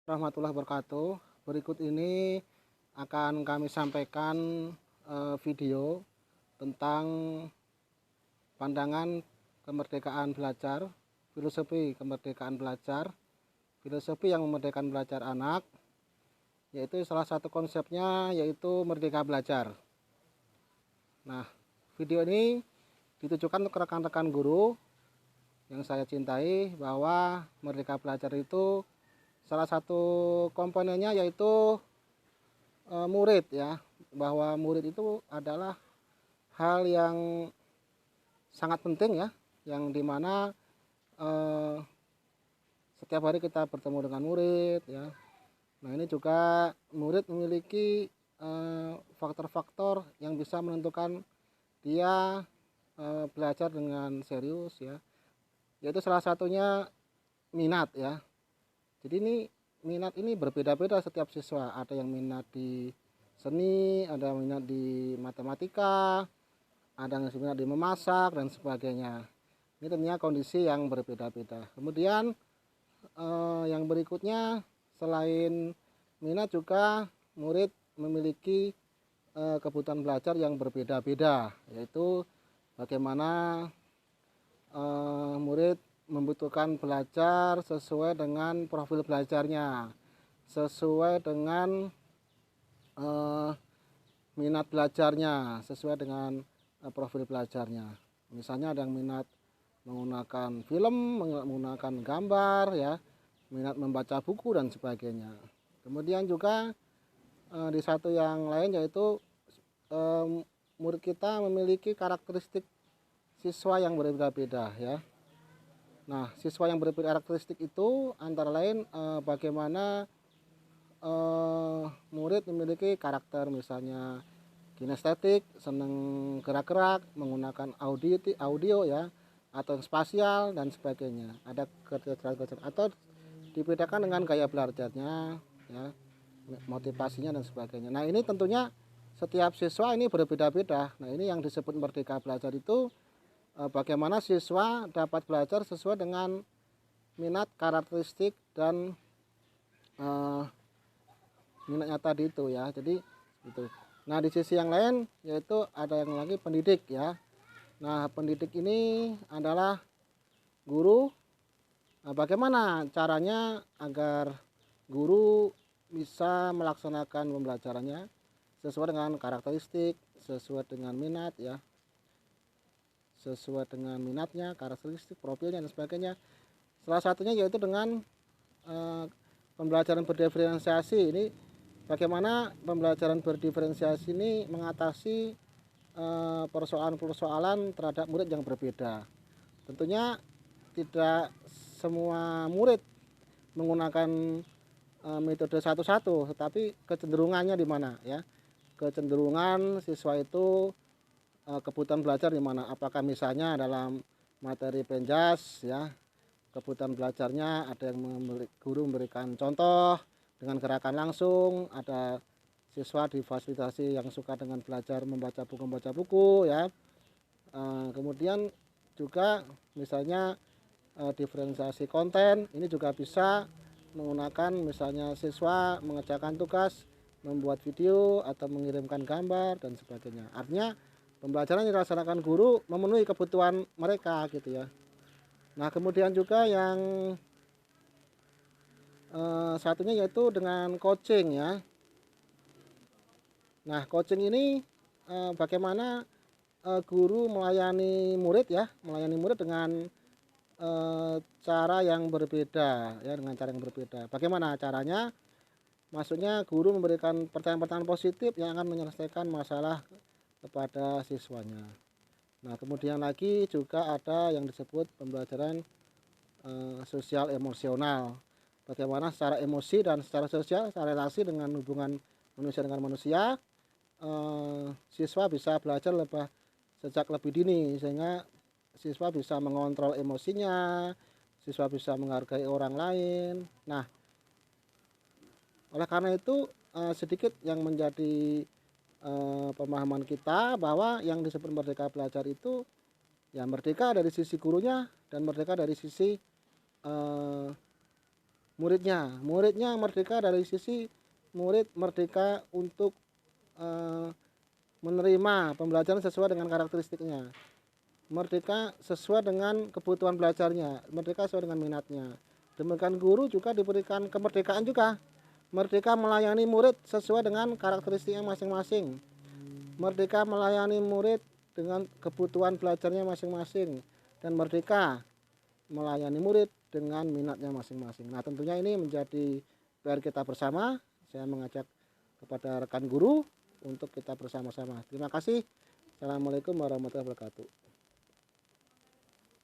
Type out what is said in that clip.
Warahmatullahi wabarakatuh. Berikut ini akan kami sampaikan video tentang pandangan kemerdekaan belajar, filosofi kemerdekaan belajar, filosofi yang memerdekakan belajar anak, yaitu salah satu konsepnya yaitu merdeka belajar. Nah, video ini ditujukan untuk rekan-rekan guru yang saya cintai bahwa merdeka belajar itu salah satu komponennya yaitu murid ya, bahwa murid itu adalah hal yang sangat penting ya, yang dimana setiap hari kita bertemu dengan murid ya. Nah, ini juga murid memiliki faktor-faktor yang bisa menentukan dia belajar dengan serius ya, yaitu salah satunya minat ya. Jadi ini minat ini berbeda-beda setiap siswa. Ada yang minat di seni, ada yang minat di matematika, ada yang minat di memasak dan sebagainya. Ini tentunya kondisi yang berbeda-beda. Kemudian yang berikutnya, selain minat juga murid memiliki kebutuhan belajar yang berbeda-beda, yaitu bagaimana murid membutuhkan belajar sesuai dengan profil belajarnya, sesuai dengan minat belajarnya, sesuai dengan profil belajarnya. Misalnya ada yang minat menggunakan film, menggunakan gambar ya, minat membaca buku dan sebagainya. Kemudian juga di satu yang lain yaitu murid kita memiliki karakteristik siswa yang berbeda-beda ya. Nah, siswa yang berbeda karakteristik itu antara lain bagaimana murid memiliki karakter, misalnya kinestetik, senang gerak-gerak, menggunakan audio ya, atau yang spasial dan sebagainya. Ada kerja atau dibedakan dengan gaya belajarnya ya, motivasinya dan sebagainya. Nah, ini tentunya setiap siswa ini berbeda-beda. Nah, ini yang disebut merdeka belajar itu bagaimana siswa dapat belajar sesuai dengan minat, karakteristik dan minatnya tadi itu ya. Jadi itu. Nah, di sisi yang lain yaitu ada yang lagi pendidik ya. Nah, pendidik ini adalah guru. Nah, bagaimana caranya agar guru bisa melaksanakan pembelajarannya sesuai dengan karakteristik, sesuai dengan minat ya, sesuai dengan minatnya, karakteristik, profilnya dan sebagainya. Salah satunya yaitu dengan pembelajaran berdiferensiasi. Ini bagaimana pembelajaran berdiferensiasi ini mengatasi persoalan-persoalan terhadap murid yang berbeda. Tentunya tidak semua murid menggunakan metode satu-satu, tetapi kecenderungannya di mana ya? Kecenderungan siswa itu kebutuhan belajar di mana? Apakah misalnya dalam materi penjas ya, kebutuhan belajarnya ada yang guru memberikan contoh dengan gerakan langsung, ada siswa difasilitasi yang suka dengan belajar membaca buku ya. Kemudian juga misalnya diferensiasi konten, ini juga bisa menggunakan misalnya siswa mengerjakan tugas membuat video atau mengirimkan gambar dan sebagainya. Artinya pembelajaran yang dilaksanakan guru memenuhi kebutuhan mereka gitu ya. Nah, kemudian juga yang satunya yaitu dengan coaching ya. Nah, coaching ini bagaimana guru melayani murid ya, melayani murid dengan cara yang berbeda ya, dengan cara yang berbeda. Bagaimana caranya? Maksudnya guru memberikan pertanyaan-pertanyaan positif yang akan menyelesaikan masalah kepada siswanya. Nah, kemudian lagi juga ada yang disebut pembelajaran sosial emosional. Bagaimana secara emosi dan secara sosial, secara relasi dengan hubungan manusia dengan manusia, siswa bisa belajar sejak lebih dini, sehingga siswa bisa mengontrol emosinya, siswa bisa menghargai orang lain. Nah, oleh karena itu sedikit yang menjadi pemahaman kita bahwa yang disebut merdeka belajar itu ya merdeka dari sisi gurunya dan merdeka dari sisi muridnya merdeka dari sisi murid merdeka untuk menerima pembelajaran sesuai dengan karakteristiknya, merdeka sesuai dengan kebutuhan belajarnya, merdeka sesuai dengan minatnya. Demikian guru juga diberikan kemerdekaan juga, merdeka melayani murid sesuai dengan karakteristiknya masing-masing, merdeka melayani murid dengan kebutuhan belajarnya masing-masing, dan merdeka melayani murid dengan minatnya masing-masing. Nah, tentunya ini menjadi PR kita bersama. Saya mengajak kepada rekan guru untuk kita bersama-sama. Terima kasih. Assalamualaikum warahmatullahi wabarakatuh.